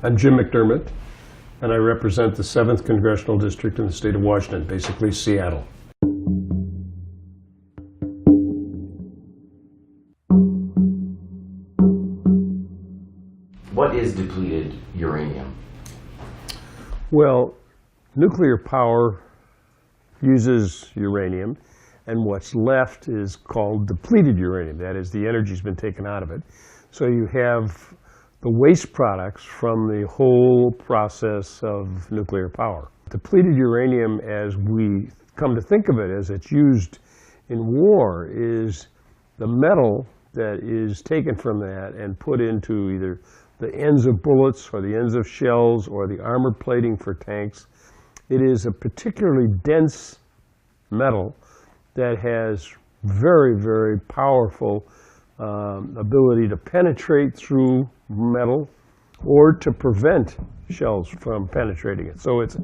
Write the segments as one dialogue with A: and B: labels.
A: I'm Jim McDermott, and I represent the 7th Congressional District in the state of Washington, basically Seattle.
B: What is depleted uranium?
A: Well, nuclear power uses uranium, and what's left is called depleted uranium. That is, the energy's been taken out of it. So you have the waste products from the whole process of nuclear power. Depleted uranium, as we come to think of it, as it's used in war, is the metal that is taken from that and put into either the ends of bullets or the ends of shells or the armor plating for tanks. It is a particularly dense metal that has very, very powerful ability to penetrate through metal or to prevent shells from penetrating it. So it's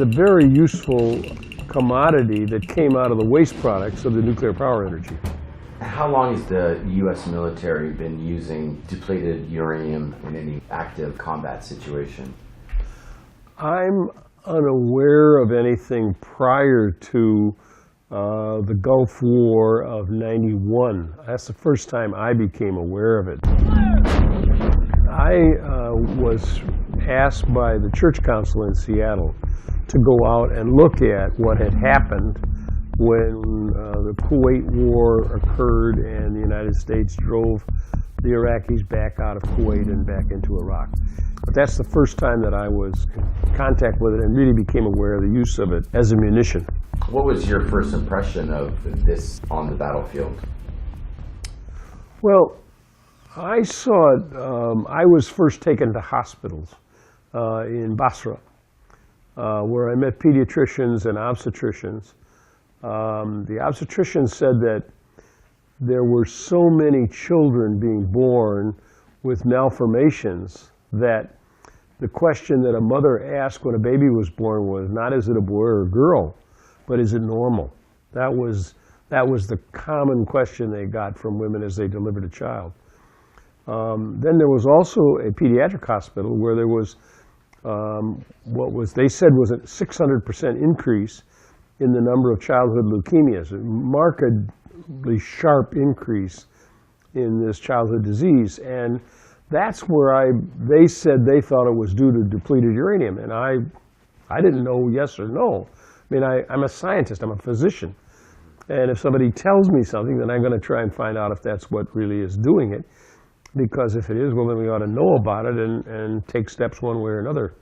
A: a very useful commodity that came out of the waste products of the nuclear power energy.
B: How long has the U.S. military been using depleted uranium in any active combat situation?
A: I'm unaware of anything prior to the Gulf War of '91. That's the first time I became aware of it. I was asked by the church council in Seattle to go out and look at what had happened when the Kuwait War occurred and the United States drove the Iraqis back out of Kuwait and back into Iraq. But that's the first time that I was in contact with it and really became aware of the use of it as a munition.
B: What was your first impression of this on the battlefield?
A: Well, I saw it, I was first taken to hospitals in Basra, where I met pediatricians and obstetricians. The obstetrician said that there were so many children being born with malformations that the question that a mother asked when a baby was born was not, is it a boy or a girl, but is it normal? That was the common question they got from women as they delivered a child. Then there was also a pediatric hospital where there was they said was a 600% increase in the number of childhood leukemias, a markedly sharp increase in this childhood disease. And that's where they said they thought it was due to depleted uranium. And I didn't know yes or no. I mean, I'm a scientist, I'm a physician. And if somebody tells me something, then I'm going to try and find out if that's what really is doing it. Because if it is, well, then we ought to know about it and take steps one way or another.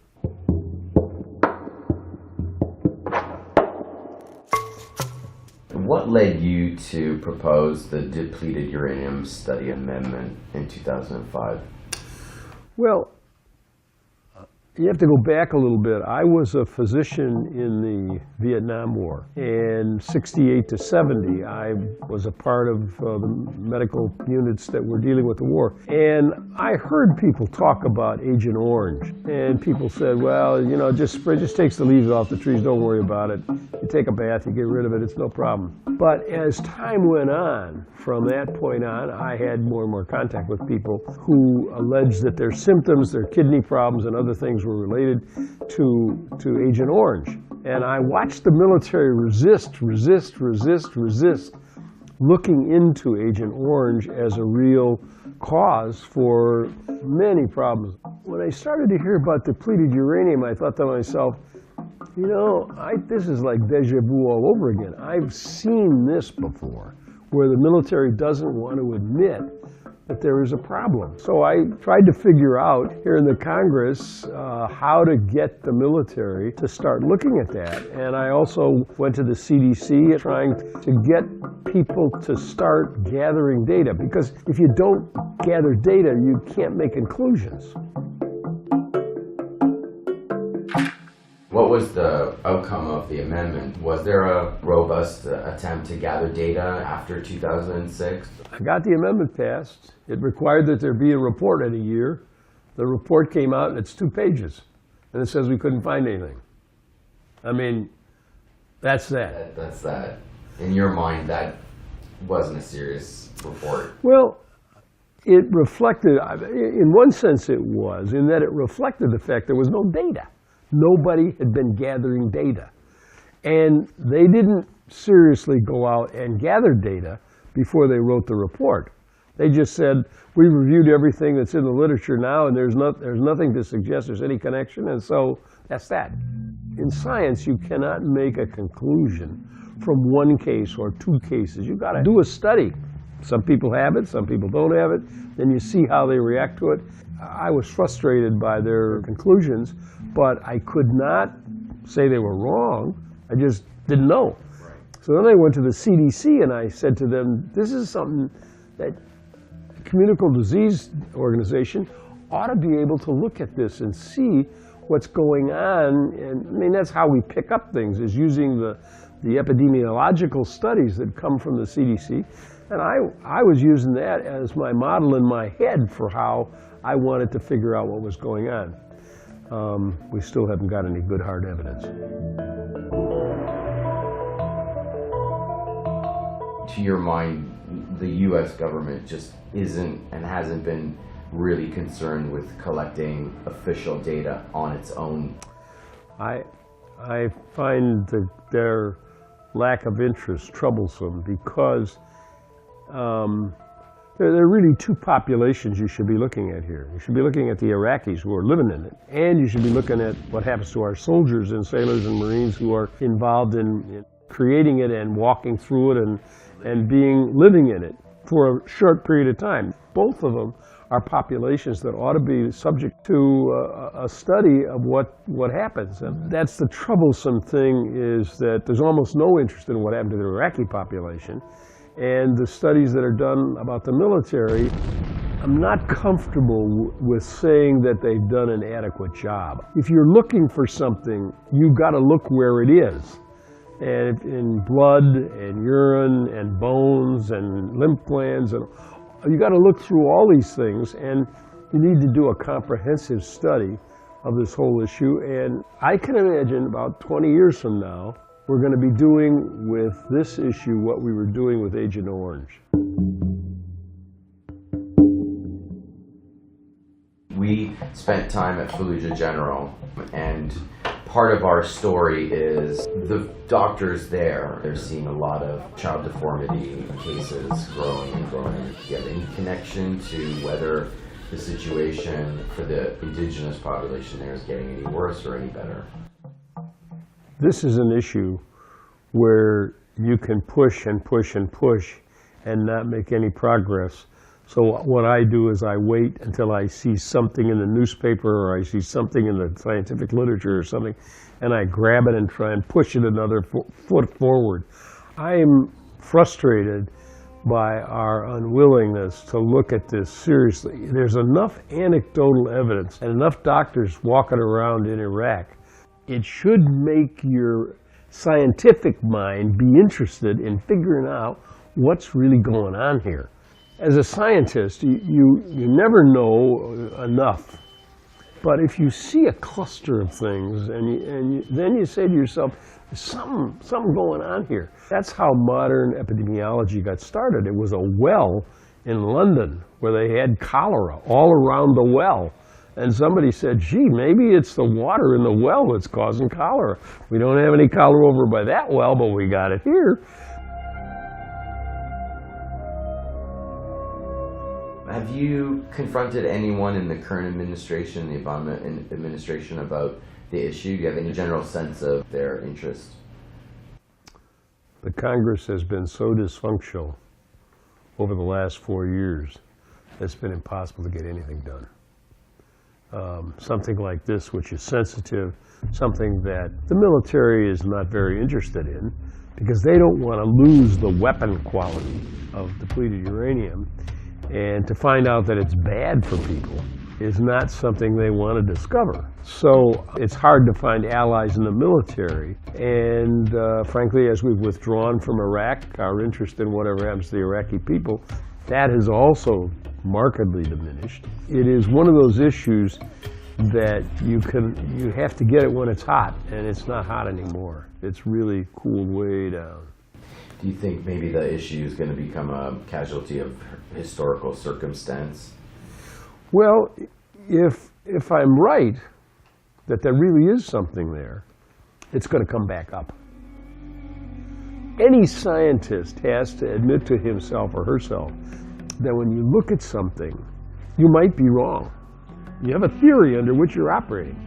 B: What led you to propose the Depleted Uranium Study Amendment in 2005?
A: Well, you have to go back a little bit. I was a physician in the Vietnam War. In '68 to '70, I was a part of the medical units that were dealing with the war. And I heard people talk about Agent Orange. And people said, well, you know, just takes the leaves off the trees, don't worry about it. You take a bath, you get rid of it, it's no problem. But as time went on, from that point on, I had more and more contact with people who alleged that their symptoms, their kidney problems, and other things were related to Agent Orange. And I watched the military resist, looking into Agent Orange as a real cause for many problems. When I started to hear about depleted uranium, I thought to myself, you know, this is like deja vu all over again. I've seen this before, where the military doesn't want to admit that there is a problem. So I tried to figure out here in the Congress how to get the military to start looking at that. And I also went to the CDC trying to get people to start gathering data. Because if you don't gather data, you can't make conclusions.
B: What was the outcome of the amendment? Was there a robust attempt to gather data after 2006?
A: I got the amendment passed. It required that there be a report in a year. The report came out and it's 2 pages. And it says we couldn't find anything. I mean, that's that.
B: That's that. In your mind, that wasn't a serious report.
A: Well, It reflected, in one sense it was, in that it reflected the fact there was no data. Nobody had been gathering data. And they didn't seriously go out and gather data before they wrote the report. They just said, we reviewed everything that's in the literature now, and there's nothing to suggest there's any connection, and so that's that. In science, you cannot make a conclusion from one case or two cases. You've got to do a study. Some people have it, some people don't have it. Then you see how they react to it. I was frustrated by their conclusions, but I could not say they were wrong. I just didn't know. Right. So then I went to the CDC and I said to them, this is something that the Communicable Disease Organization ought to be able to look at this and see what's going on. And I mean, that's how we pick up things, is using the epidemiological studies that come from the CDC. And I was using that as my model in my head for how I wanted to figure out what was going on. We still haven't got any good hard evidence.
B: To your mind, the U.S. government just isn't and hasn't been really concerned with collecting official data on its own?
A: I find their lack of interest troublesome because there are really two populations you should be looking at here. You should be looking at the Iraqis who are living in it, and you should be looking at what happens to our soldiers and sailors and Marines who are involved in creating it and walking through it and living in it for a short period of time. Both of them are populations that ought to be subject to a study of what happens. And that's the troublesome thing, is that there's almost no interest in what happened to the Iraqi population. And the studies that are done about the military, I'm not comfortable with saying that they've done an adequate job. If you're looking for something, you've got to look where it is. And in blood and urine and bones and lymph glands, and you got to look through all these things, and you need to do a comprehensive study of this whole issue. And I can imagine about 20 years from now, we're going to be doing with this issue what we were doing with Agent Orange.
B: We spent time at Fallujah General, and part of our story is the doctors there. They're seeing a lot of child deformity cases growing and growing. Do you have any connection to whether the situation for the indigenous population there is getting any worse or any better?
A: This is an issue where you can push and push and push and not make any progress. So what I do is I wait until I see something in the newspaper or I see something in the scientific literature or something, and I grab it and try and push it another foot forward. I am frustrated by our unwillingness to look at this seriously. There's enough anecdotal evidence and enough doctors walking around in Iraq. It should make your scientific mind be interested in figuring out what's really going on here. As a scientist, you never know enough. But if you see a cluster of things and then you say to yourself, there's something going on here. That's how modern epidemiology got started. It was a well in London where they had cholera all around the well. And somebody said, gee, maybe it's the water in the well that's causing cholera. We don't have any cholera over by that well, but we got it here.
B: Have you confronted anyone in the current administration, the Obama administration, about the issue? Do you have any general sense of their interest?
A: The Congress has been so dysfunctional over the last 4 years, it's been impossible to get anything done. Something like this, which is sensitive, something that the military is not very interested in, because they don't want to lose the weapon quality of depleted uranium. And to find out that it's bad for people is not something they want to discover. So it's hard to find allies in the military. And frankly, as we've withdrawn from Iraq, our interest in whatever happens to the Iraqi people, that has also markedly diminished. It is one of those issues that you have to get it when it's hot, and it's not hot anymore. It's really cooled way down.
B: Do you think maybe the issue is going to become a casualty of historical circumstance?
A: Well, if I'm right that there really is something there, it's going to come back up. Any scientist has to admit to himself or herself that when you look at something, you might be wrong. You have a theory under which you're operating,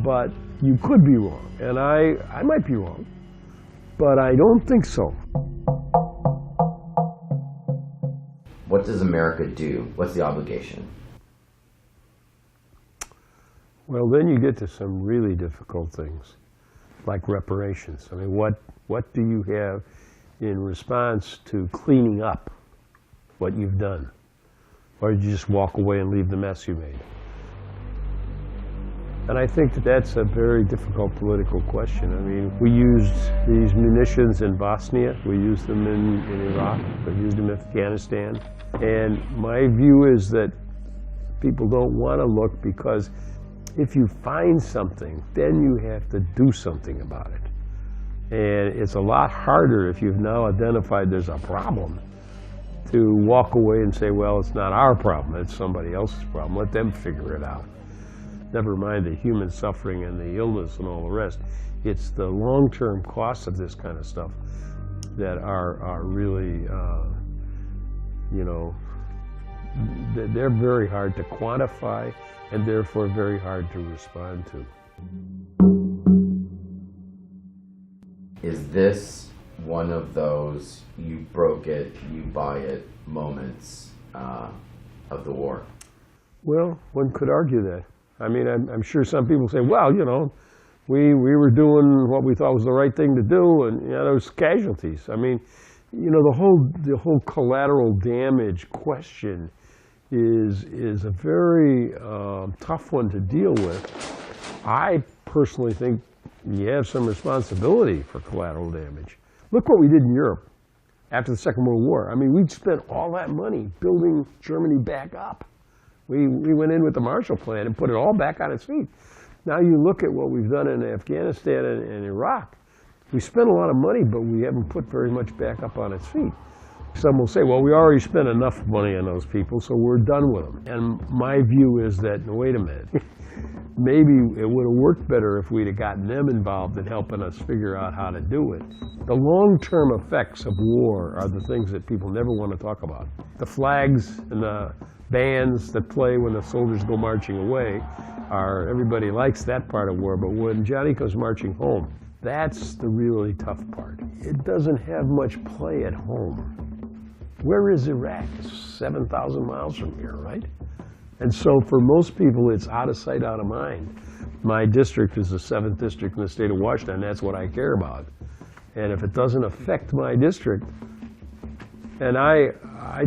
A: but you could be wrong. And I might be wrong, but I don't think so.
B: What does America do? What's the obligation?
A: Well, then you get to some really difficult things, like reparations. I mean, what do you have in response to cleaning up what you've done? Or did you just walk away and leave the mess you made? And I think that that's a very difficult political question. I mean, we used these munitions in Bosnia, we used them in Iraq, we used them in Afghanistan. And my view is that people don't want to look, because if you find something, then you have to do something about it. And it's a lot harder if you've now identified there's a problem to walk away and say, well, it's not our problem, it's somebody else's problem. Let them figure it out. Never mind the human suffering and the illness and all the rest. It's the long-term costs of this kind of stuff that are really, you know, they're very hard to quantify and therefore very hard to respond to.
B: Is this one of those you broke it, you buy it moments of the war?
A: Well, one could argue that. I mean, I'm sure some people say, well, you know, we were doing what we thought was the right thing to do, and you know, there was casualties. I mean, you know, the whole collateral damage question is a very tough one to deal with. I personally think you have some responsibility for collateral damage. Look what we did in Europe after the Second World War. I mean, we'd spent all that money building Germany back up. We went in with the Marshall Plan and put it all back on its feet. Now you look at what we've done in Afghanistan and Iraq. We spent a lot of money, but we haven't put very much back up on its feet. Some will say, well, we already spent enough money on those people, so we're done with them. And my view is that, wait a minute, maybe it would have worked better if we'd have gotten them involved in helping us figure out how to do it. The long-term effects of war are the things that people never want to talk about. The flags and the bands that play when the soldiers go marching away everybody likes that part of war, but when Johnny comes marching home, that's the really tough part. It doesn't have much play at home. Where is Iraq? It's 7,000 miles from here, right? And so for most people, it's out of sight, out of mind. My district is the 7th district in the state of Washington, and that's what I care about. And if it doesn't affect my district, and I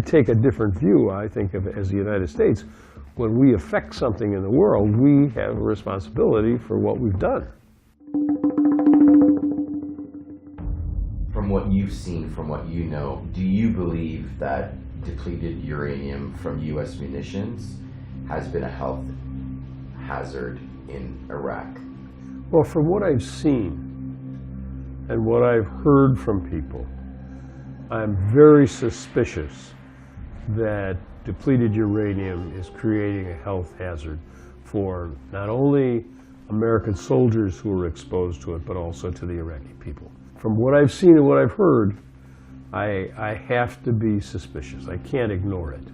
A: take a different view, I think of it as the United States, when we affect something in the world, we have a responsibility for what we've done.
B: From what you've seen, from what you know, do you believe that depleted uranium from U.S. munitions has been a health hazard in Iraq?
A: Well, from what I've seen and what I've heard from people, I'm very suspicious that depleted uranium is creating a health hazard for not only American soldiers who are exposed to it, but also to the Iraqi people. From what I've seen and what I've heard, I have to be suspicious. I can't ignore it.